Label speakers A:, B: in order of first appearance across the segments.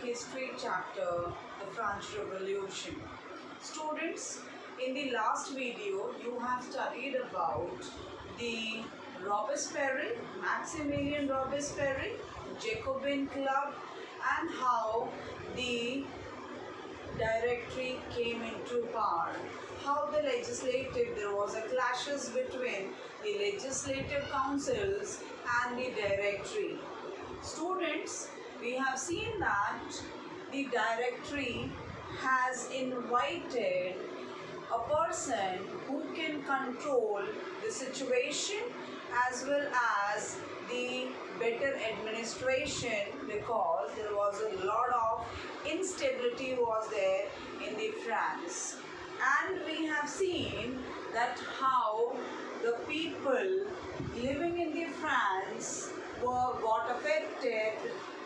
A: history chapter, the French Revolution. Students, in the last video, you have studied about the Robespierre, Maximilien Robespierre, Jacobin Club, and how the Directory came into power. How the legislative, there was a clashes between the legislative councils and the Directory. Students, we have seen that the Directory has invited a person who can control the situation as well as the better administration, because there was a lot of instability was there in the France. And we have seen that how the people living in the France got affected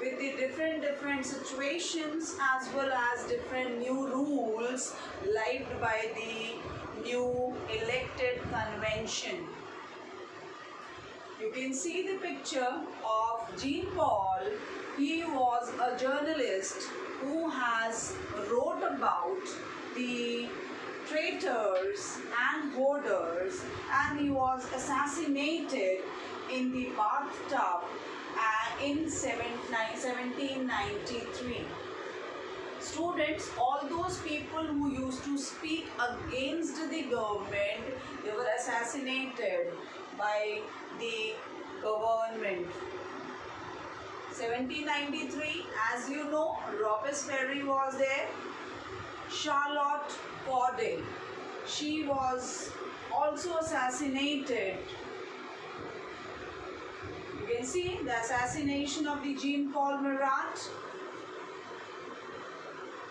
A: with the different situations as well as different new rules lived by the new elected convention. You can see the picture of Jean Paul. He was a journalist who has wrote about the traitors and hoarders, and he was assassinated in the bathtub in 1793. Students, all those people who used to speak against the government, they were assassinated by the government. 1793, as you know, Robespierre was there. Charlotte Corday, she was also assassinated. You can see the assassination of the Jean Paul Marat.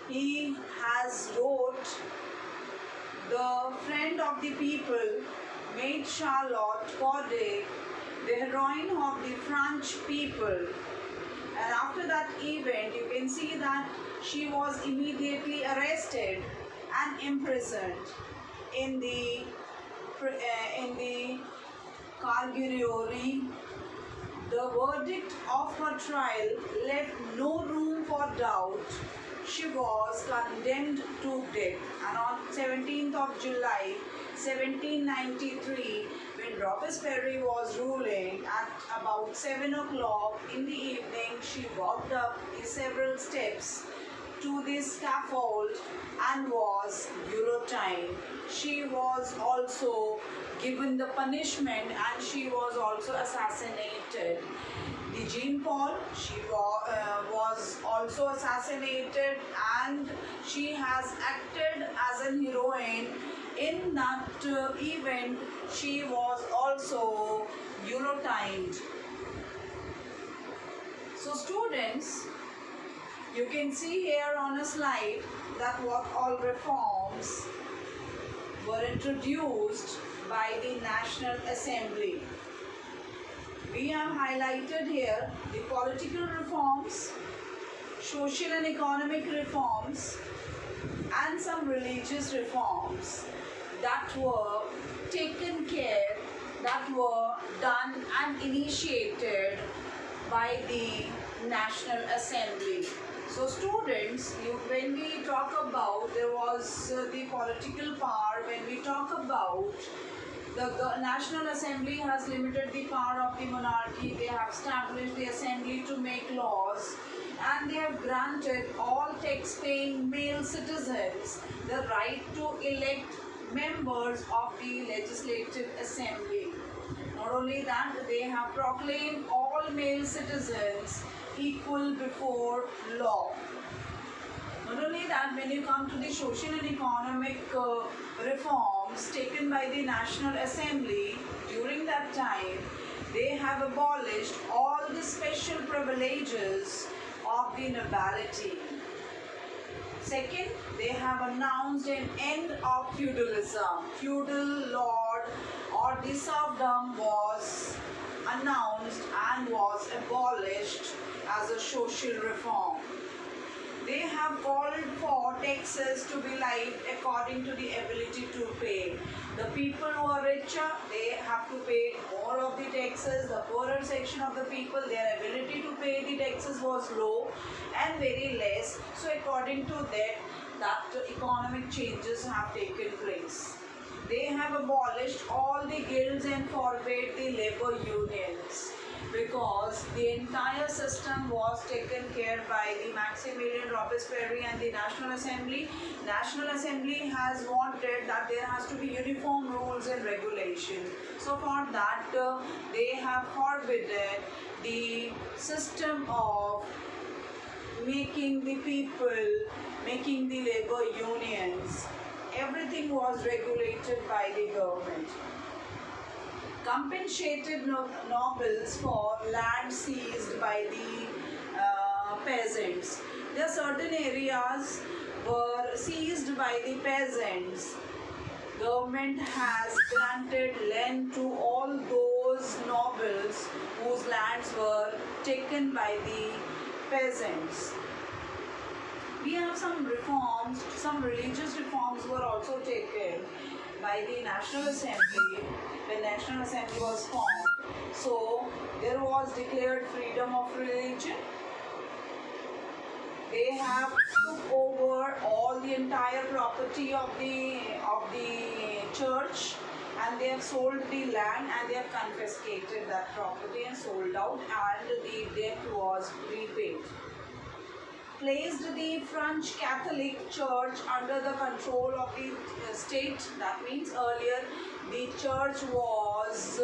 A: He has wrote the friend of the people, made Charlotte Corday the heroine of the French people. And after that event, you can see that she was immediately arrested and imprisoned in the Carguriori. The verdict of her trial left no room for doubt. She was condemned to death. And on 17th of July 1793, when Robespierre was ruling, at about 7 o'clock in the evening, she walked up the several steps to the scaffold and was guillotined. She was also given the punishment and she was also assassinated. The Jean Paul, she was also assassinated, and she has acted as a heroine. In that event, she was also guillotined. So students, you can see here on a slide that what all reforms were introduced by the National Assembly. We have highlighted here the political reforms, social and economic reforms, and some religious reforms that were taken care, that were done and initiated by the National Assembly. So students, when we talk about, there was the political power, when we talk about the National Assembly has limited the power of the monarchy. They have established the assembly to make laws, and they have granted all tax-paying male citizens the right to elect members of the Legislative Assembly. Not only that, they have proclaimed all male citizens equal before law. Not only that, when you come to the social and economic reforms taken by the National Assembly, during that time, they have abolished all the special privileges of the nobility. Second, they have announced an end of feudalism. Feudal lord or the serfdom was announced and was abolished as a social reform. They have called for taxes to be levied according to the ability to pay. The people who are richer, they have to pay more of the taxes. The poorer section of the people, their ability to pay the taxes was low and very less. Yes, so according to that economic changes have taken place. They have abolished all the guilds and forbade the labor unions because the entire system was taken care by the Maximilian Robespierre and the National Assembly. National Assembly has wanted that there has to be uniform rules and regulation. So for that, they have forbidden the system of making the people, making the labor unions. Everything was regulated by the government. Compensated nobles for land seized by the peasants. There are certain areas were seized by the peasants. Government has granted land to all those nobles whose lands were taken by the peasants. We have some reforms, some religious reforms were also taken by the National Assembly when National Assembly was formed. So there was declared freedom of religion. They have took over all the entire property of the church, and they have sold the land and they have confiscated that property and sold out, and the debt was repaid. Placed the French Catholic Church under the control of the state. That means earlier the church was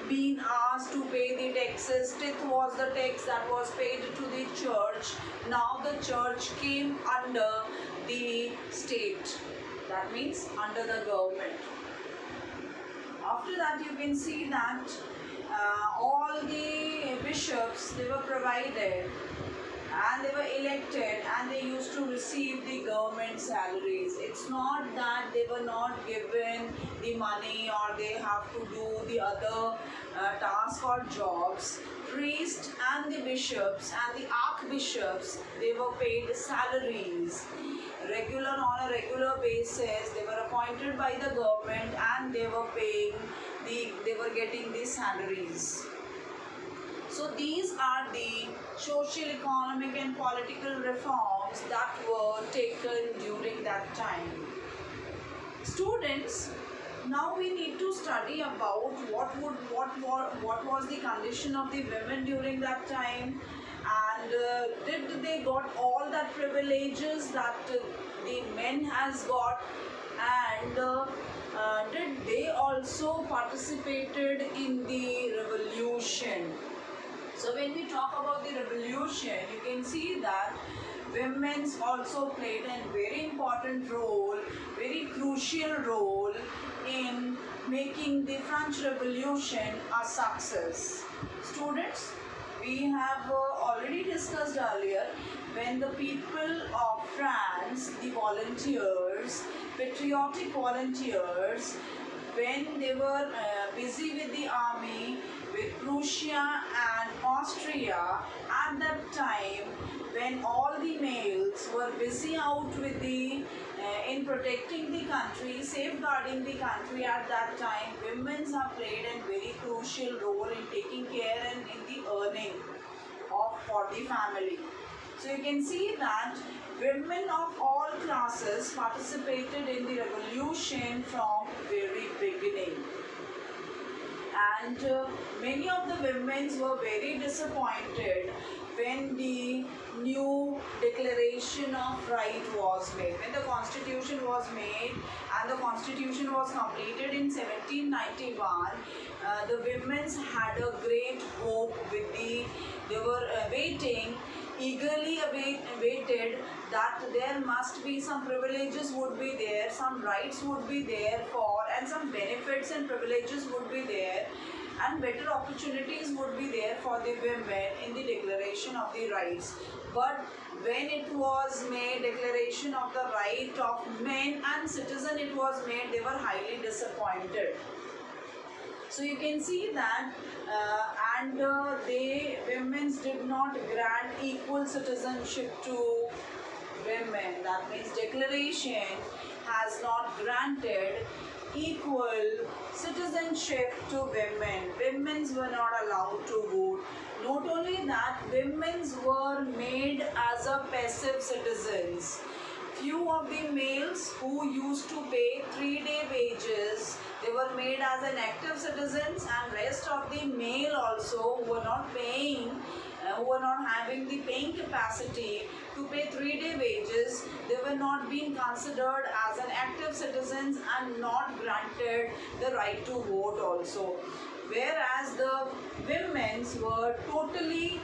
A: being asked to pay the taxes. Tithe was the tax that was paid to the church. Now the church came under the state. That means under the government. After that, you can see that all the bishops, they were provided and they were elected and they used to receive the government salaries. It's not that they were not given the money or they have to do the other tasks or jobs. Priests and the bishops and the archbishops, they were paid salaries. On a regular basis, they were appointed by the government and they were getting the salaries. So these are the social, economic and political reforms that were taken during that time. Students, now we need to study about what was the condition of the women during that time, and did they got all that privileges that the men has got, and did they also participated in the revolution. So when we talk about the revolution, you can see that women also played a very important role, very crucial role in making the French Revolution a success. Students, we have already discussed earlier when the people of France, the volunteers, patriotic volunteers, when they were busy with the army, with Prussia and Austria, at that time when all the males were busy out with the in protecting the country, safeguarding the country, at that time women have played a very crucial role in taking care and in the earning for the family. So you can see that women of all classes participated in the revolution from very beginning. And many of the women were very disappointed when the new declaration of right was made. When the constitution was made and the constitution was completed in 1791, the women had a great hope with they were eagerly awaited that there must be some privileges would be there, some rights would be there and some benefits and privileges would be there, and better opportunities would be there for the women in the declaration of the rights. But when it was made declaration of the right of men and citizen, it was made, they were highly disappointed. So you can see that women did not grant equal citizenship to women. That means declaration has not granted equal citizenship to women. Women were not allowed to vote. Not only that, women were made as a passive citizens. Few of the males who used to pay 3-day wages, they were made as an active citizens, and rest of the male also who were not paying, who were not having the paying capacity to pay 3-day wages, they were not being considered as an active citizens and not granted the right to vote also. Whereas the women were totally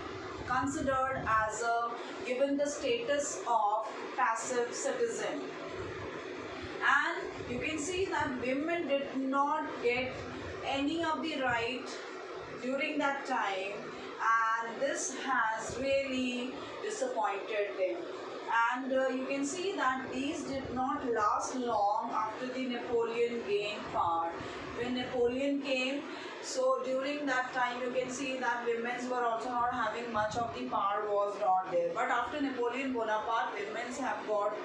A: considered as a given the status of passive citizen. And you can see that women did not get any of the right during that time, and this has really disappointed them. And you can see that these did not last long after the Napoleon gained power. When Napoleon came, so during that time you can see that women were also not having much of the power, was not there. But after Napoleon Bonaparte, women have got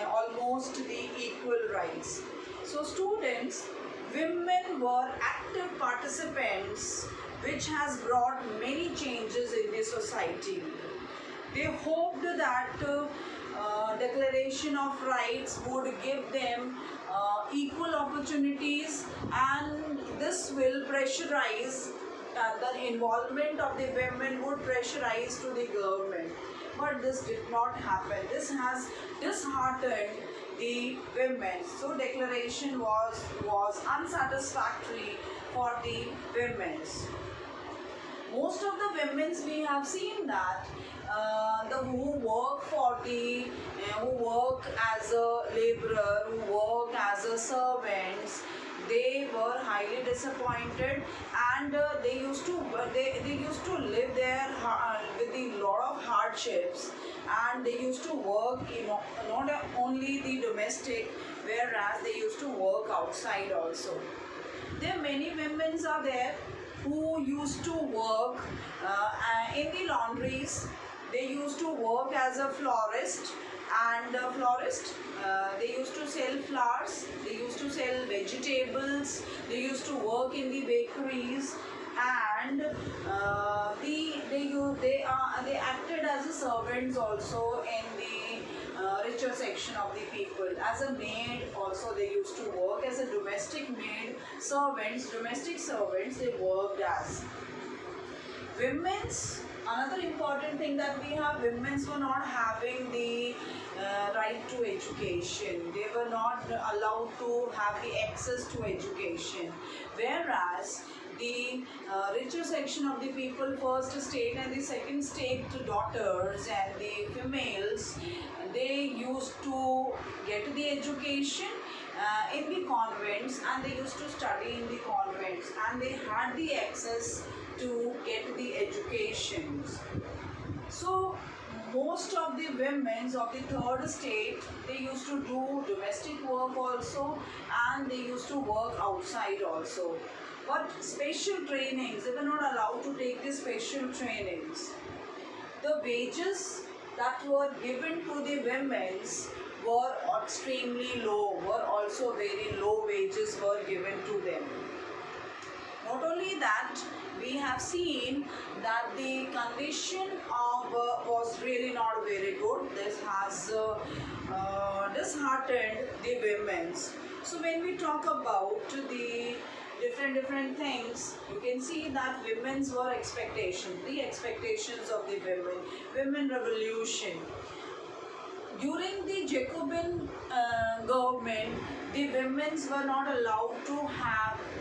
A: almost the equal rights. So students, women were active participants, which has brought many changes in the society. They hoped that Declaration of Rights would give them equal opportunities, and this will pressurize the involvement of the women would pressurize to the government. But this did not happen. This has disheartened the women. So declaration was unsatisfactory for the women. Most of the women's, we have seen that who work for the who work as a laborer, who work as a servants, they were highly disappointed, and they used to live there with a lot of hardships, and they used to work, not only the domestic, whereas they used to work outside also. There are many women are there who used to work in the laundries. They used to work as a florist, and they used to sell flowers, they used to sell vegetables, they used to work in the bakeries, and they acted as a servants also in the richer section of the people. As a maid also they used to work, as a domestic maid, domestic servants they worked as. Women's, another important thing that we have, women's were not having the right to education. They were not allowed to have the access to education. Whereas the richer section of the people, first state and the second state daughters and the females, they used to get the education in the convents, and they used to study in the convents, and they had the access to get the educations. So most of the women of the third state, they used to do domestic work also, and they used to work outside also. But special trainings, they were not allowed to take the special trainings. The wages that were given to the women were extremely low, were also very low wages were given to them. Not only that, we have seen that the condition of was really not very good. This has disheartened the women. So when we talk about the different things, you can see that women's were the expectations of the women revolution. During the Jacobin government, the women were not allowed to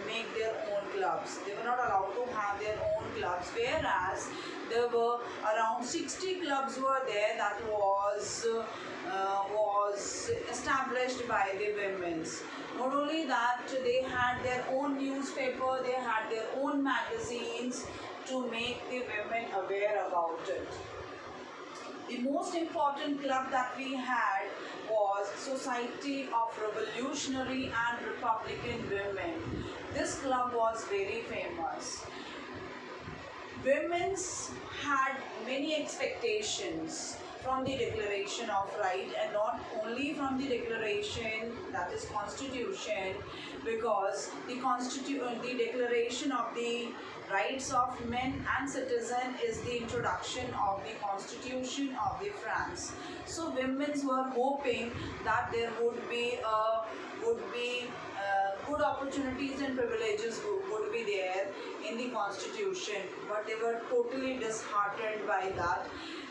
A: make their own clubs. They were not allowed to have their own clubs, whereas there were around 60 clubs were there that was established by the women. Not only that, they had their own newspaper, they had their own magazines to make the women aware about it. The most important club that we had was Society of Revolutionary and Republican Women. This club was very famous. Women had many expectations from the Declaration of Right, and not only from the Declaration, that is Constitution, because the Declaration of the Rights of Men and Citizen is the introduction of the Constitution of the France. So women were hoping that there would be good opportunities and privileges would be there in the Constitution, but they were totally disheartened by that.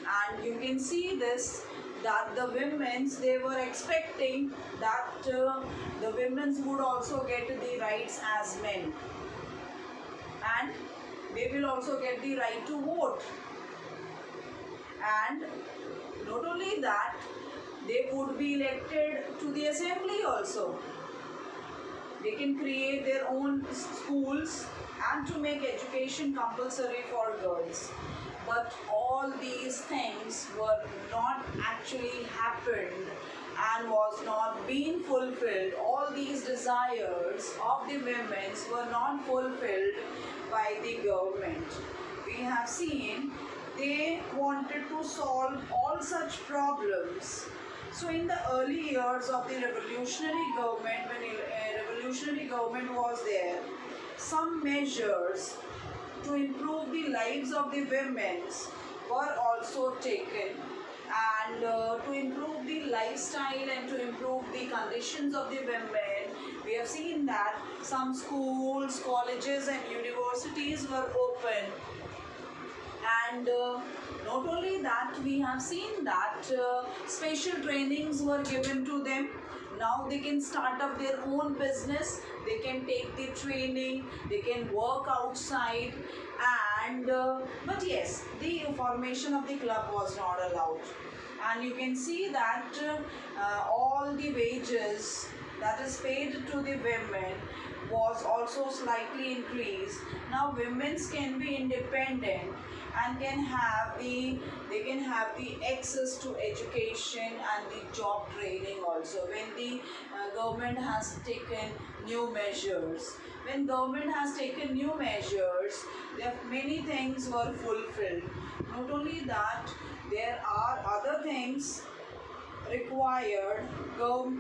A: And you can see this, that the women's, they were expecting that the women's would also get the rights as men, and they will also get the right to vote. And not only that, they would be elected to the assembly also. They can create their own schools and to make education compulsory for girls. But all these things were not actually happened and was not being fulfilled. All these desires of the women were not fulfilled by the government. We have seen they wanted to solve all such problems. So in the early years of the revolutionary government, when a revolutionary government was there, some measures to improve the lives of the women were also taken, and to improve the lifestyle and to improve the conditions of the women, we have seen that some schools, colleges and universities were open. And not only that, we have seen that special trainings were given to them. Now they can start up their own business, they can take the training, they can work outside. And but yes, the formation of the club was not allowed. And you can see that all the wages that is paid to the women was also slightly increased. Now women can be independent and they can have the access to education and the job training also. When the government has taken new measures, many things were fulfilled. Not only that, there are other things required. The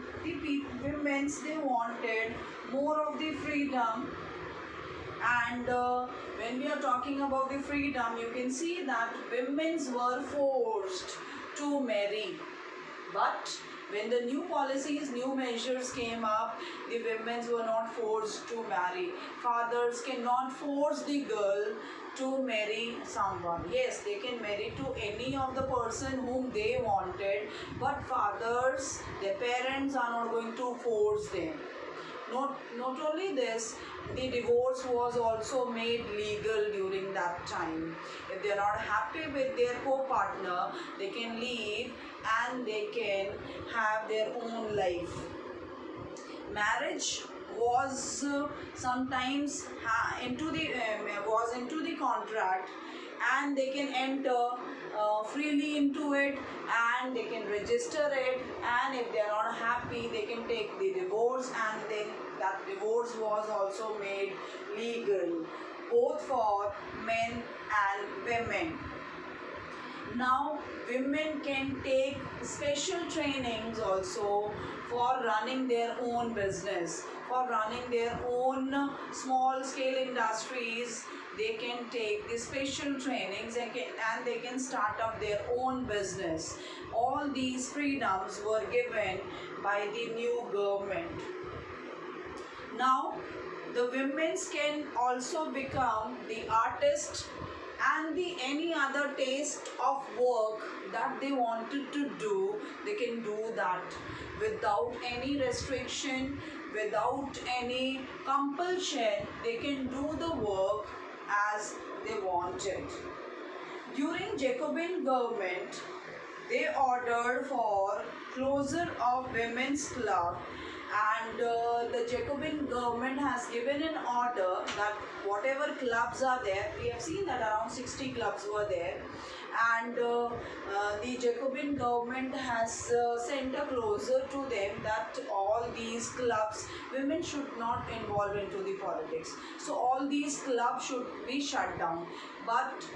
A: women, they wanted more of the freedom. And when we are talking about the freedom, you can see that women were forced to marry. But when the new policies, new measures came up, the women were not forced to marry. Fathers cannot force the girl to marry someone. Yes, they can marry to any of the person whom they wanted, but fathers, their parents are not going to force them. Not only this, the divorce was also made legal during that time. If they are not happy with their co-partner, they can leave and they can have their own life. Marriage was sometimes into the contract, and they can enter freely into it, and they can register it, and if they are not happy, they can take the divorce, and then that divorce was also made legal, both for men and women. Now women can take special trainings also for running their own business, for running their own small scale industries. They can take the special trainings and they can start up their own business. All these freedoms were given by the new government. Now the women can also become the artist and the any other taste of work that they wanted to do. They can do that without any restriction, without any compulsion. They can do the work as they wanted. During Jacobin government, they ordered for closure of women's club, and the Jacobin government has given an order that whatever clubs are there, we have seen that around 60 clubs were there, and the Jacobin government has sent a closer to them that all these clubs, women should not involve into the politics. So all these clubs should be shut down. But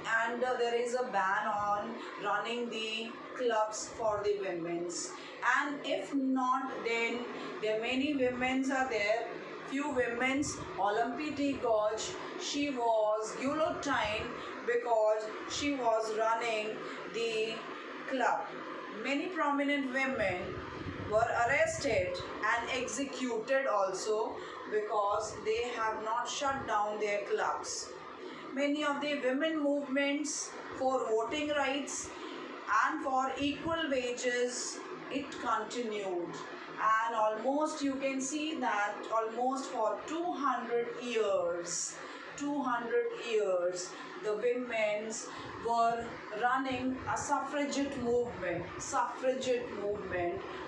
A: there is a ban on running the clubs for the women's. And if not, then there many women's are there. Few women's, Olympique Gauge, she was guillotined because she was running the club. Many prominent women were arrested and executed also because they have not shut down their clubs. Many of the women movements for voting rights and for equal wages, it continued, and almost you can see that almost for 200 years the women's were running a suffragette movement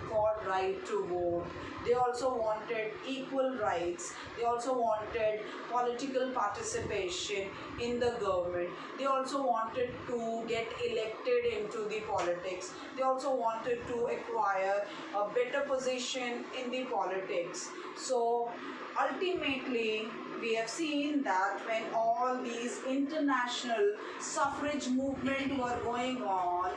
A: for right to vote. They also wanted equal rights. They also wanted political participation in the government. They also wanted to get elected into the politics. They also wanted to acquire a better position in the politics. So ultimately, we have seen that when all these international suffrage movement were going on,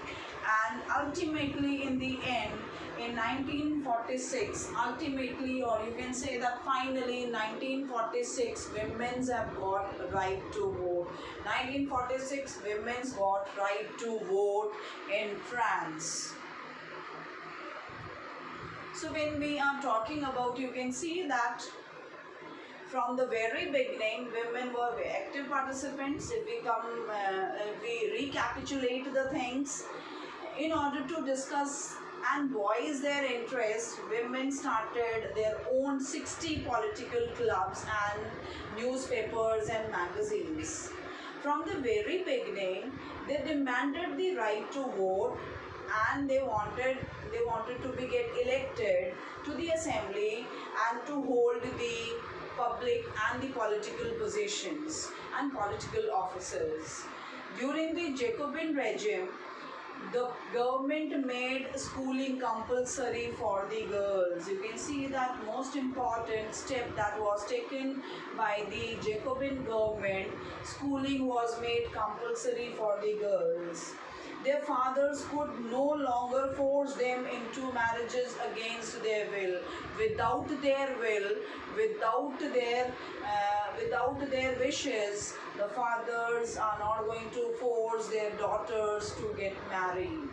A: and ultimately in the end, in 1946, ultimately, or you can say that finally in 1946, women's have got right to vote. 1946, women's got right to vote in France. So when we are talking about, you can see that from the very beginning, women were active participants. If we recapitulate the things, in order to discuss and voice their interest, women started their own 60 political clubs and newspapers and magazines. From the very beginning, they demanded the right to vote, and they wanted to be get elected to the assembly and to hold the public and the political positions and political offices. During the Jacobin regime, the government made schooling compulsory for the girls. You can see that most important step that was taken by the Jacobin government, schooling was made compulsory for the girls. Their fathers could no longer force them into marriages against their will. Without their will, without their wishes, the fathers are not going to force their daughters to get married.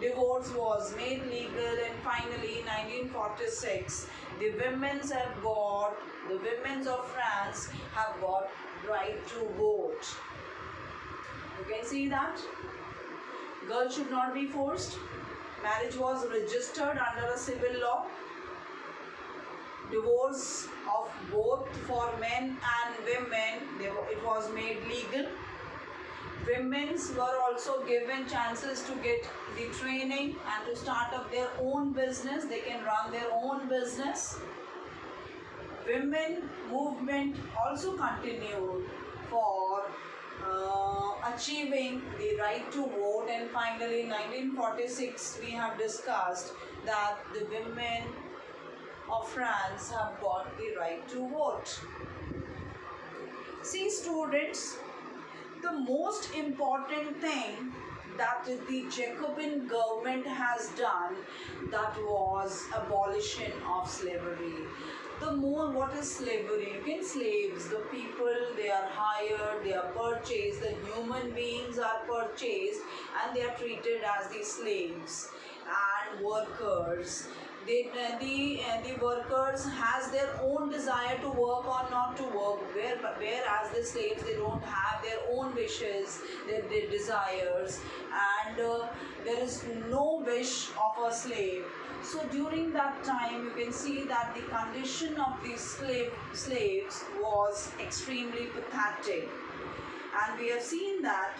A: Divorce was made legal, and finally in 1946, the women's of France have got right to vote. You can see that. Girls should not be forced. Marriage was registered under a civil law. Divorce of both for men and women, it was made legal. Women were also given chances to get the training and to start up their own business. They can run their own business. Women movement also continued for achieving the right to vote, and finally in 1946 we have discussed that the women of France have got the right to vote. See students, the most important thing that the Jacobin government has done, that was abolition of slavery. What is slavery? You can slaves, the people, they are hired, they are purchased, the human beings are purchased and they are treated as the slaves and workers. The workers has their own desire to work or not to work, whereas the slaves, they don't have their own wishes, their desires, and there is no wish of a slave. So during that time, you can see that the condition of these slaves was extremely pathetic. And we have seen that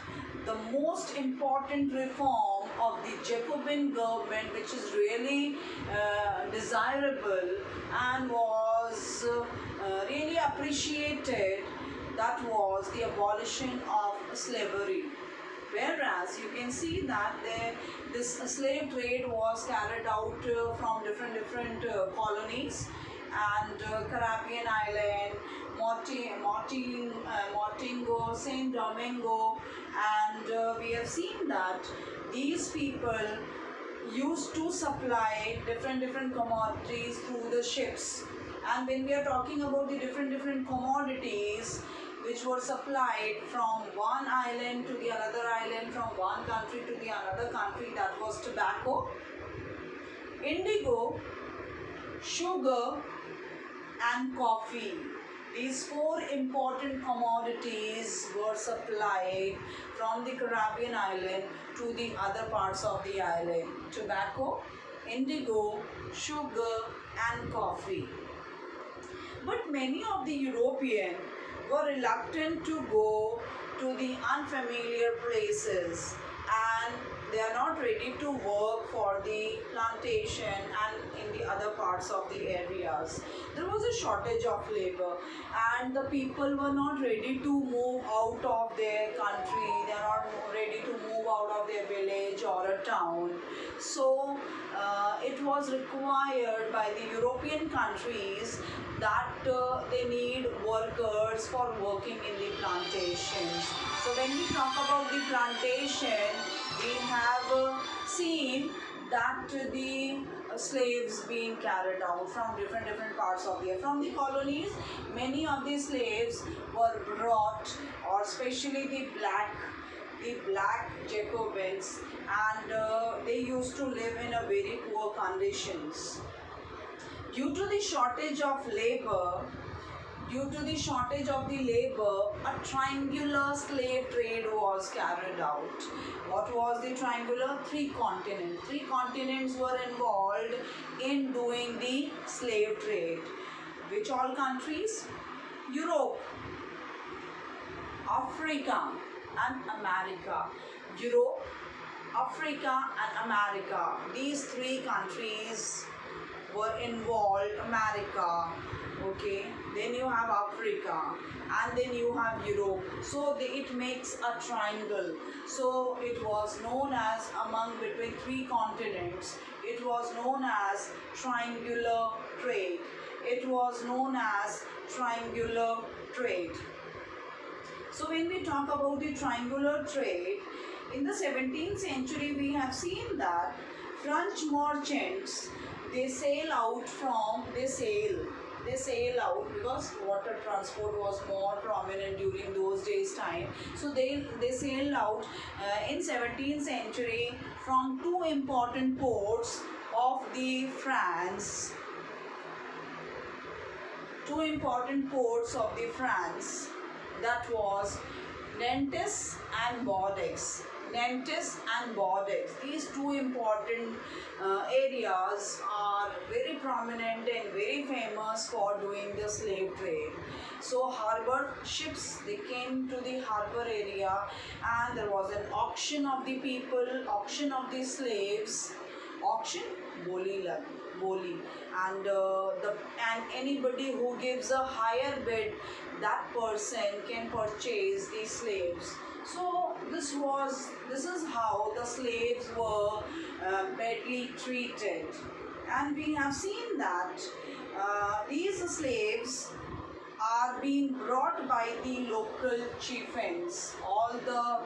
A: the most important reform of the Jacobin government, which is really desirable and was really appreciated, that was the abolition of slavery. Whereas you can see that this slave trade was carried out from different colonies and Caribbean island, Montego, Saint Domingo, and we have seen that these people used to supply different commodities through the ships. And when we are talking about the different commodities which were supplied from one island to the another island, from one country to the another country, that was tobacco, indigo, sugar, and coffee. These four important commodities were supplied from the Caribbean island to the other parts of the island. Tobacco, indigo, sugar, and coffee. But many of the Europeans were reluctant to go to the unfamiliar places, and they are not ready to work for the plantation and in the other parts of the areas. There was a shortage of labor and the people were not ready to move out of their country. They are not ready to move out of their village or a town. So it was required by the European countries that they need workers for working in the plantations. So when we talk about the plantation, we have seen that the slaves being carried out from different parts of the earth. From the colonies, many of the slaves were brought, or especially the black Jacobins, and they used to live in a very poor conditions. Due to the shortage of labor, a triangular slave trade was carried out. What was the triangular? Three continents. Three continents were involved in doing the slave trade. Which all countries? Europe, Africa, and America. Europe, Africa, and America. These three countries were involved. America, okay, then you have Africa, and then you have Europe. So it makes a triangle. So it was known as, among between three continents, it was known as triangular trade. It was known as triangular trade. So when we talk about the triangular trade, in the 17th century we have seen that French merchants, they sail out because water transport was more prominent during those days time. So they sailed out in 17th century from two important ports of the France. Two important ports of the France, that was Nantes and Bordeaux. Nantes and Bordeaux. These two important areas are very prominent and very famous for doing the slave trade. So harbor ships, they came to the harbor area, and there was an auction of the people, auction of the slaves. Auction, boli, and anybody who gives a higher bid, that person can purchase the slaves. So this is how the slaves were badly treated, and we have seen that these slaves are being brought by the local chieftains, all the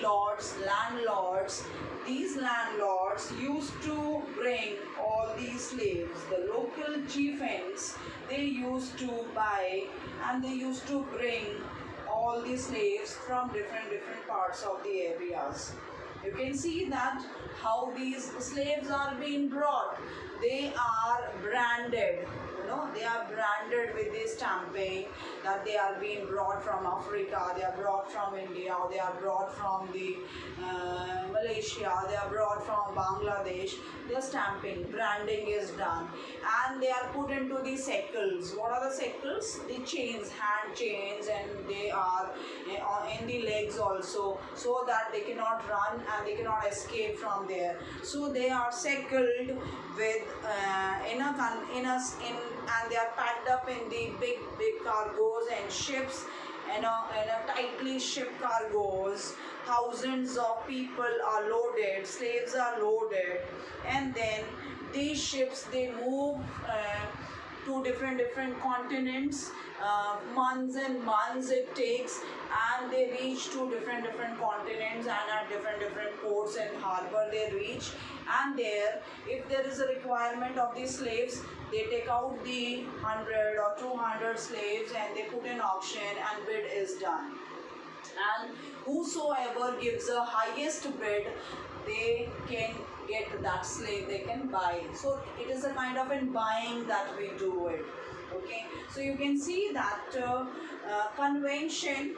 A: lords, landlords. These landlords used to bring all these slaves. The local chieftains, they used to buy and they used to bring all the slaves from different parts of the areas. You can see that how these slaves are being brought. They are branded. they are branded with this stamping that they are being brought from Africa, they are brought from India, or they are brought from the Malaysia, they are brought from Bangladesh. The stamping, branding is done, and they are put into the shackles. What are the shackles? The chains, hand chains, and they are in the legs also, so that they cannot run and they cannot escape from there. So they are shackled with and they are packed up in the big cargoes and ships, in a tightly shipped cargoes. Thousands of people are loaded, slaves are loaded, and then these ships, they move to different continents. Months and months it takes, and they reach to different continents, and at different ports and harbor they reach. And there, if there is a requirement of the slaves, they take out the 100 or 200 slaves and they put in auction, and bid is done. And whosoever gives the highest bid, they can get that slave, they can buy. So it is a kind of in buying that we do it. Okay, so you can see that convention,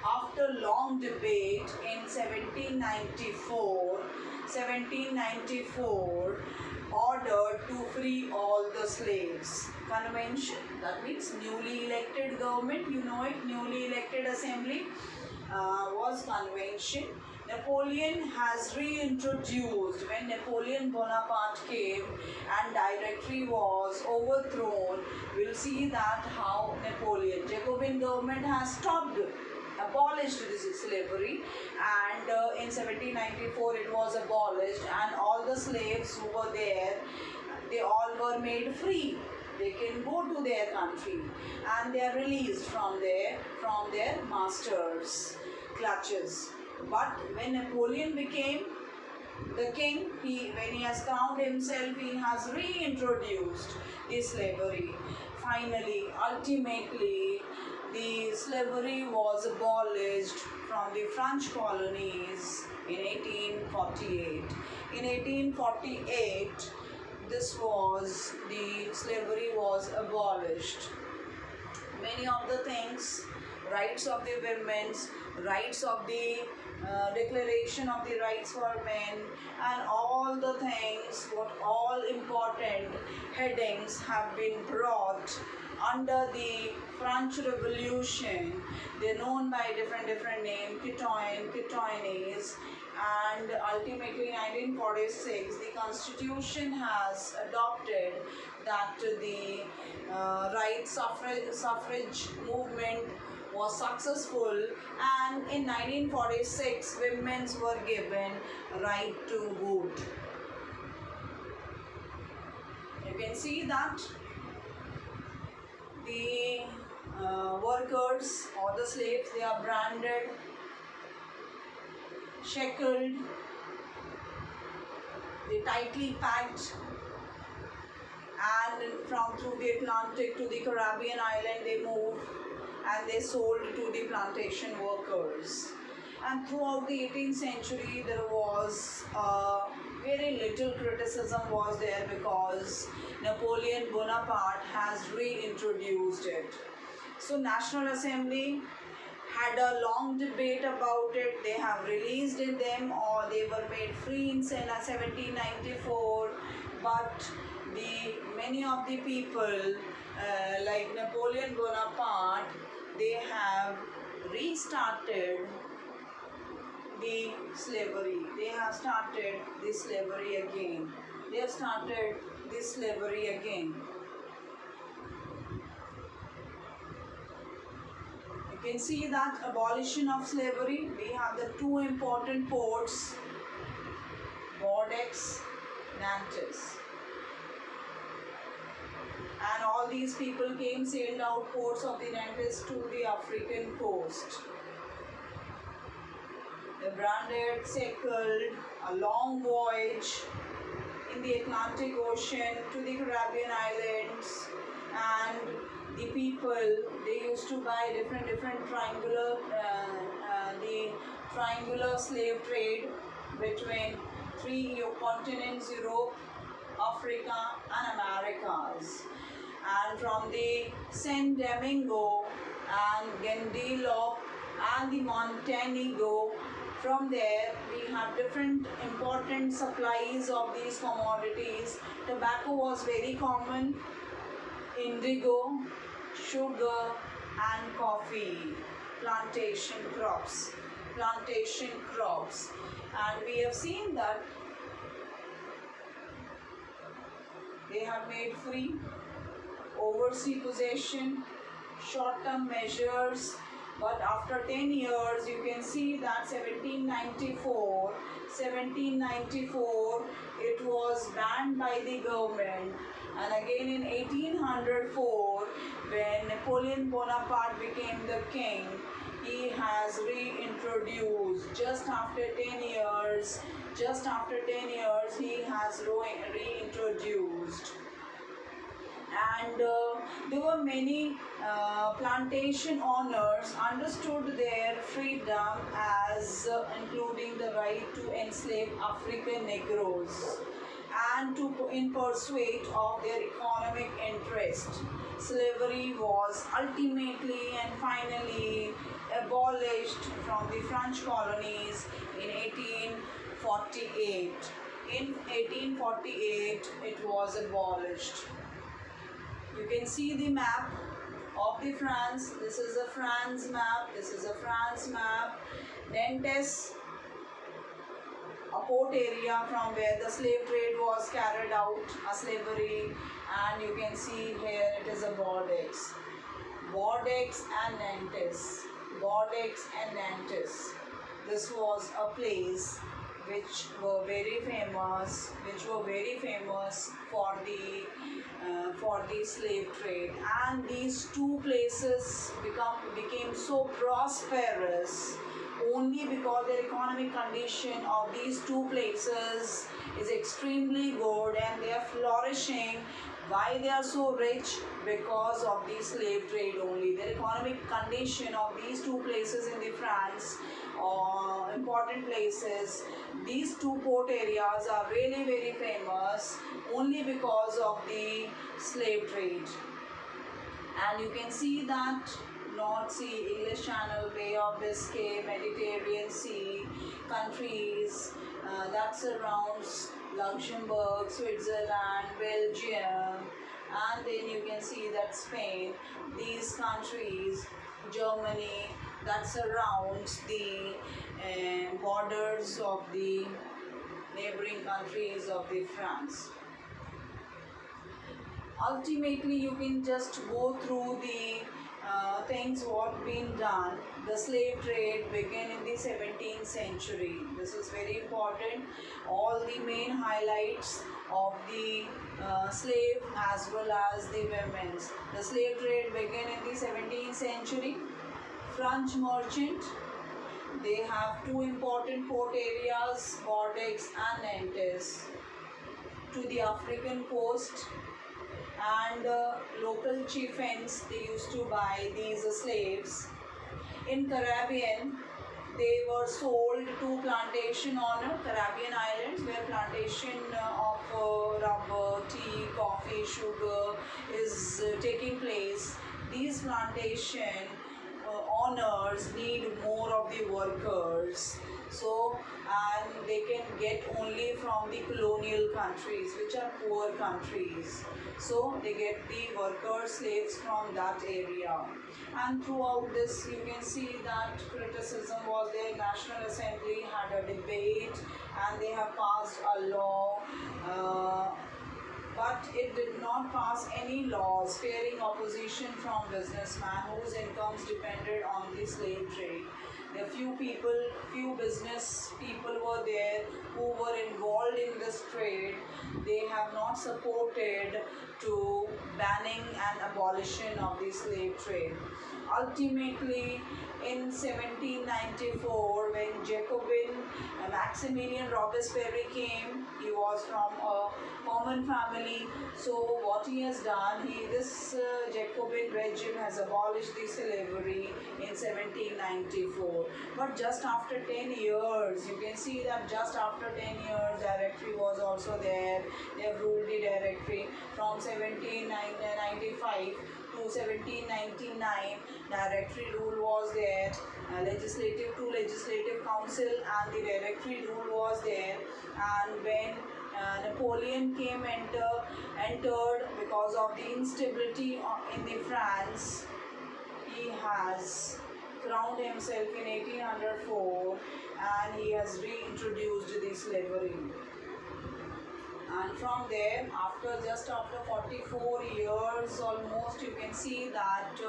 A: after long debate in 1794 ordered to free all the slaves. Convention, that means newly elected government, you know it, newly elected assembly, was convention. Napoleon has reintroduced, when Napoleon Bonaparte came and directory was overthrown, we'll see that how Napoleon, Jacobin government has stopped, abolished this slavery, and in 1794 it was abolished, and all the slaves who were there, they all were made free. They can go to their country, and they are released from their masters' clutches. But when Napoleon became the king, when he has crowned himself, he has reintroduced the slavery. Finally, ultimately, the slavery was abolished from the French colonies in 1848. In 1848, the slavery was abolished. Many of the things, rights of the women, rights of the declaration of the rights for men, and all the things, what all important headings have been brought under the French Revolution. They're known by different names, Pétaines, and ultimately 1946 the Constitution has adopted that the suffrage movement was successful, and in 1946 women were given right to vote. You can see that the workers or the slaves, they are branded, shackled, they tightly packed, and through the Atlantic to the Caribbean island they moved, and they sold to the plantation workers. And throughout the 18th century there was very little criticism was there, because Napoleon Bonaparte has reintroduced it. So National Assembly had a long debate about it. They have released them, or they were made free in 1794, but many of the people like Napoleon Bonaparte, they have restarted the slavery. They have started the slavery again. They have started this slavery again. You can see that abolition of slavery. We have the two important ports, Bordeaux, Nantes. And all these people sailed out ports of the Nantes to the African coast. They branded, shackled, a long voyage in the Atlantic Ocean to the Caribbean islands, and the people, they used to buy different triangular, the triangular slave trade between three continents, Europe, Africa and Americas. and from the Saint Domingo and Guadeloupe and the Montego. From there, we have different important supplies of these commodities. Tobacco was very common, indigo, sugar, and coffee, plantation crops. Plantation crops, and we have seen that they have made free overseas possession, short-term measures, but after 10 years you can see that 1794 it was banned by the government, and again in 1804 when Napoleon Bonaparte became the king, he has reintroduced just after 10 years, he has reintroduced. And there were many plantation owners understood their freedom as including the right to enslave African Negroes and to in pursuit of their economic interest. Slavery was ultimately and finally abolished from the French colonies in 1848. In 1848, it was abolished. You can see the map of the France. This is a France map. Nantes, a port area from where the slave trade was carried out, a slavery, and you can see here it is a Bordeaux. Bordeaux and Nantes. This was a place which were very famous for the slave trade, and these two places became so prosperous only because the economic condition of these two places is extremely good, and they are flourishing. Why they are so rich? Because of the slave trade only. The economic condition of these two places in the France, important places, these two port areas are really very famous only because of the slave trade. And you can see that North Sea, English Channel, Bay of Biscay, Mediterranean Sea countries that surrounds Luxembourg, Switzerland, Belgium, and then you can see that Spain, these countries, Germany, that surrounds the borders of the neighboring countries of the France. Ultimately, you can just go through the things what been done. The slave trade began in the 17th century. This is very important. All the main highlights of the slave as well as the women's. The slave trade began in the 17th century. French merchant, they have two important port areas, Bordeaux and Nantes, to the African coast, and local chieftains, they used to buy these slaves. In Caribbean, they were sold to plantation owner. Caribbean islands where plantation of rubber, tea, coffee, sugar is taking place. These plantation owners need more of the workers, so and they can get only from the colonial countries, which are poor countries, so they get the worker slaves from that area. And throughout this you can see that criticism was there. National Assembly had a debate and they have passed a law, but it did not pass any laws, fearing opposition from businessmen whose incomes depended on the slave trade. There few business people were there who were involved in this trade. They have not supported to banning and abolition of the slave trade. Ultimately, in 1794, when Jacobin Maximilien Robespierre came, he was from a common family. So what he has done, this Jacobin regime has abolished the slavery in 1794. But just after 10 years, you can see that just after 10 years, Directory was also there. They have ruled the directory from 1795 to 1799. Directory rule was there. Legislative council and the directory rule was there. And when Napoleon entered because of the instability in the France, he has crowned himself in 1804 and he has reintroduced the slavery. And from there, after 44 years almost, you can see that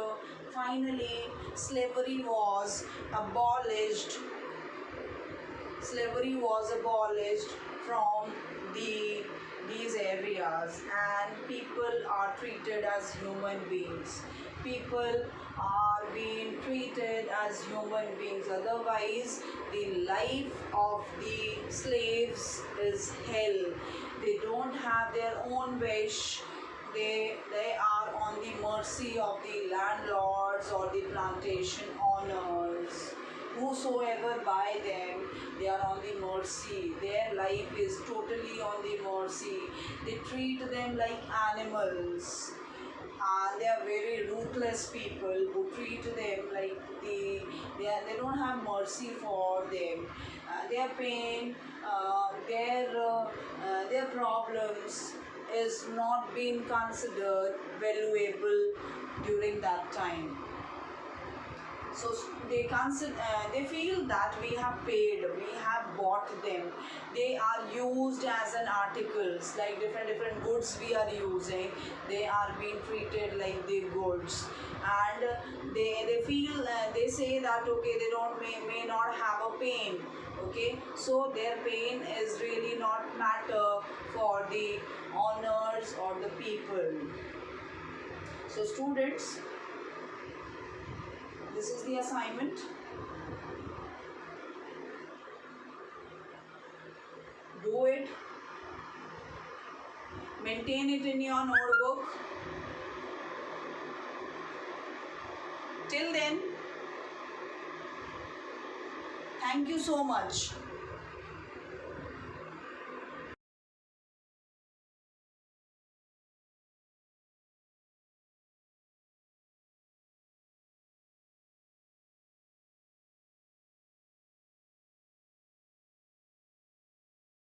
A: finally slavery was abolished. Slavery was abolished from these areas, and people are treated as human beings. People are being treated as human beings. Otherwise, the life of the slaves is hell. They don't have their own wish. They are on the mercy of the landlords or the plantation owners. Whosoever buy them, they are on the mercy. Their life is totally on the mercy. They treat them like animals. And they are very ruthless people who treat them like they don't have mercy for them. Their pain, their problems is not being considered valuable during that time. So they feel that we have paid, we have bought them. They are used as an articles, like different goods we are using. They are being treated like the goods, and they feel they say that okay, they don't may not have a pain. Okay, so their pain is really not matter for the owners or the people. So students, this is the assignment. Do it. Maintain it in your notebook. Till then, thank you so much.